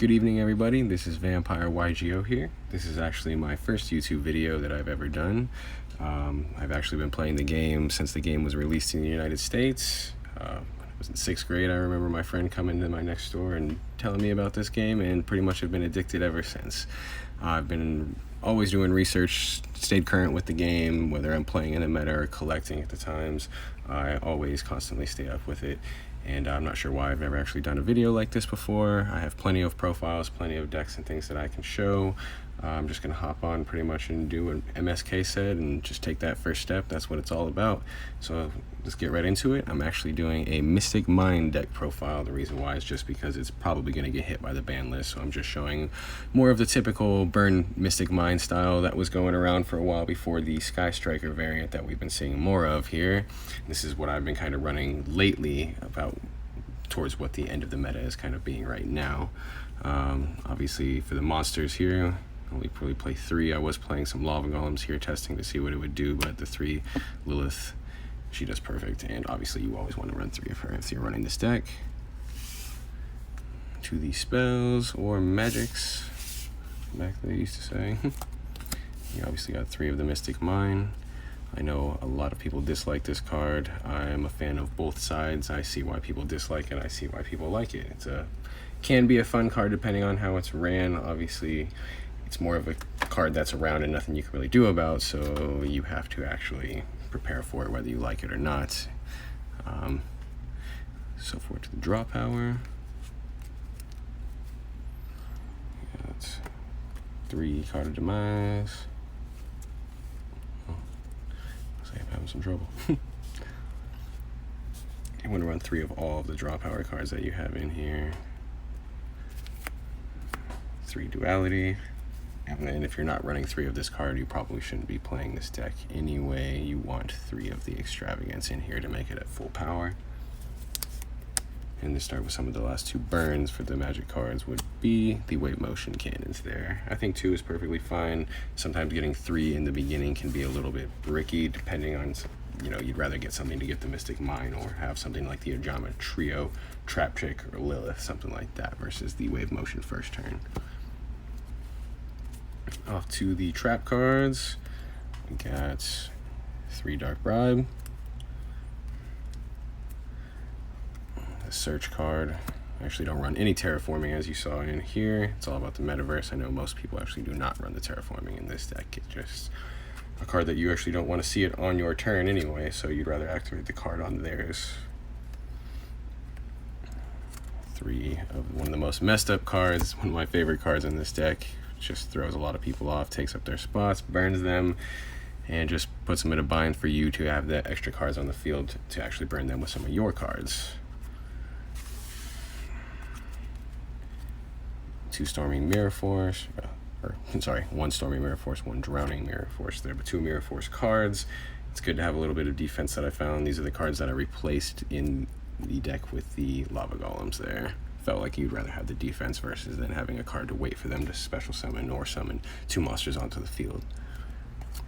Good evening, everybody. This is Vampire YGO here. This is actually my first YouTube video that I've ever done. I've actually been playing the game since the game was released in the United States. I was in 6th grade. I remember my friend coming to my next door and telling me about this game, and pretty much have been addicted ever since. I've been always doing research, stayed current with the game, whether I'm playing in a meta or collecting at the times. I always constantly stay up with it. And I'm not sure why I've never actually done a video like this before. I have plenty of profiles, plenty of decks and things that I can show. I'm just gonna hop on pretty much and do what MSK said and just take that first step. That's what it's all about. So let's get right into it. I'm actually doing a Mystic Mind deck profile. The reason why is just because it's probably gonna get hit by the ban list. So I'm just showing more of the typical burn Mystic Mind style that was going around for a while before the Sky Striker variant that we've been seeing more of here. This is what I've been kind of running lately, about towards what the end of the meta is kind of being right now. Obviously for the monsters here, only probably play 3. I was playing some Lava Golems here, testing to see what it would do, but the 3 Lilith, she does perfect, and obviously you always want to run 3 of her if you're running this deck. To the spells or magics, back they used to say. You obviously got 3 of the Mystic Mind. I know a lot of people dislike this card. I am a fan of both sides. I see why people dislike it. I see why people like it. Can be a fun card depending on how it's ran. Obviously, it's more of a card that's around and nothing you can really do about, so you have to actually prepare for it whether you like it or not. So forward to the draw power. Got 3 Card of Demise. I'm having some trouble. You want to run 3 of all of the draw power cards that you have in here. 3 Duality. And then if you're not running 3 of this card, you probably shouldn't be playing this deck anyway. You want 3 of the Extravagance in here to make it at full power. And to start with some of the last 2 burns for the magic cards would be the Wave Motion Cannons there. I think 2 is perfectly fine. Sometimes getting 3 in the beginning can be a little bit bricky, depending on, you'd rather get something to get the Mystic Mind or have something like the Ojama Trio, Trap Chick, or Lilith, something like that, versus the Wave Motion first turn. Off to the trap cards. We got 3 Dark Bribe. Search card. I actually don't run any terraforming, as you saw in here. It's all about the metaverse. I know most people actually do not run the terraforming in this deck. It's just a card that you actually don't want to see it on your turn anyway, so you'd rather activate the card on theirs. 3 of one of the most messed up cards, one of my favorite cards in this deck. Just throws a lot of people off, takes up their spots, burns them, and just puts them in a bind for you to have the extra cards on the field to actually burn them with some of your cards. 2 Storming Mirror Force, 1 Storming Mirror Force, 1 Drowning Mirror Force. There are 2 Mirror Force cards. It's good to have a little bit of defense that I found. These are the cards that I replaced in the deck with the Lava Golems there. Felt like you'd rather have the defense versus than having a card to wait for them to special summon or summon 2 monsters onto the field.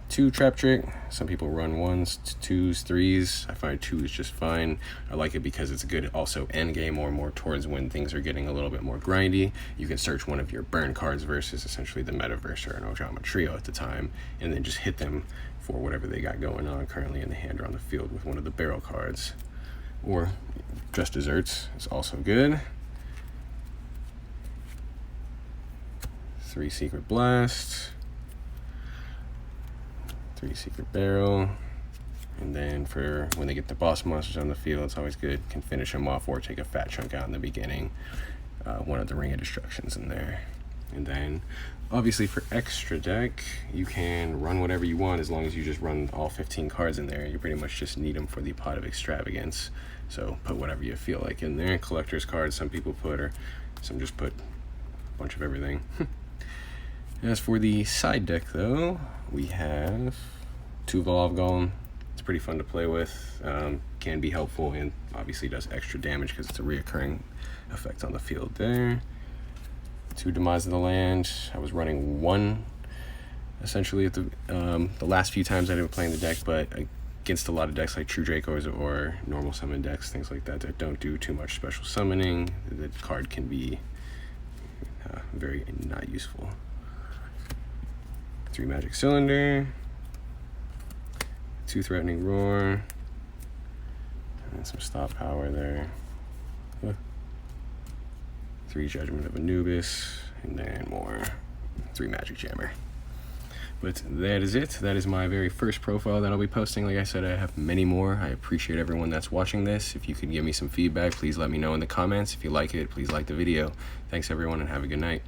2 Trap Trick. Some people run 1s, 2s, 3s. I find 2 is just fine. I like it because it's a good also end game or more towards when things are getting a little bit more grindy. You can search one of your burn cards versus essentially the Metaverse or an Ojama Trio at the time, and then just hit them for whatever they got going on currently in the hand or on the field with one of the barrel cards. Or Just Desserts is also good. 3 Secret Blast, 3 Secret Barrel, and then for when they get the boss monsters on the field, it's always good. Can finish them off or take a fat chunk out in the beginning. 1 of the Ring of Destructions in there. And then obviously for extra deck, you can run whatever you want as long as you just run all 15 cards in there. You pretty much just need them for the Pot of Extravagance. So put whatever you feel like in there. Collector's cards, some people put, or some just put a bunch of everything. As for the side deck though, we have 2 Lava Golem. It's pretty fun to play with, can be helpful, and obviously does extra damage because it's a reoccurring effect on the field there. 2 Demise of the Land. I was running 1 essentially at the last few times I've been playing the deck, but against a lot of decks like True Dracos or normal summon decks, things like that, that don't do too much special summoning, the card can be very not useful. 3 Magic Cylinder, 2 Threatening Roar, and some stop power there. 3 Judgment of Anubis, and then more 3 Magic Jammer. But that is it. That is my very first profile that I'll be posting. Like I said, I have many more. I appreciate everyone that's watching this. If you could give me some feedback, please let me know in the comments. If you like it, please like the video. Thanks everyone, and have a good night.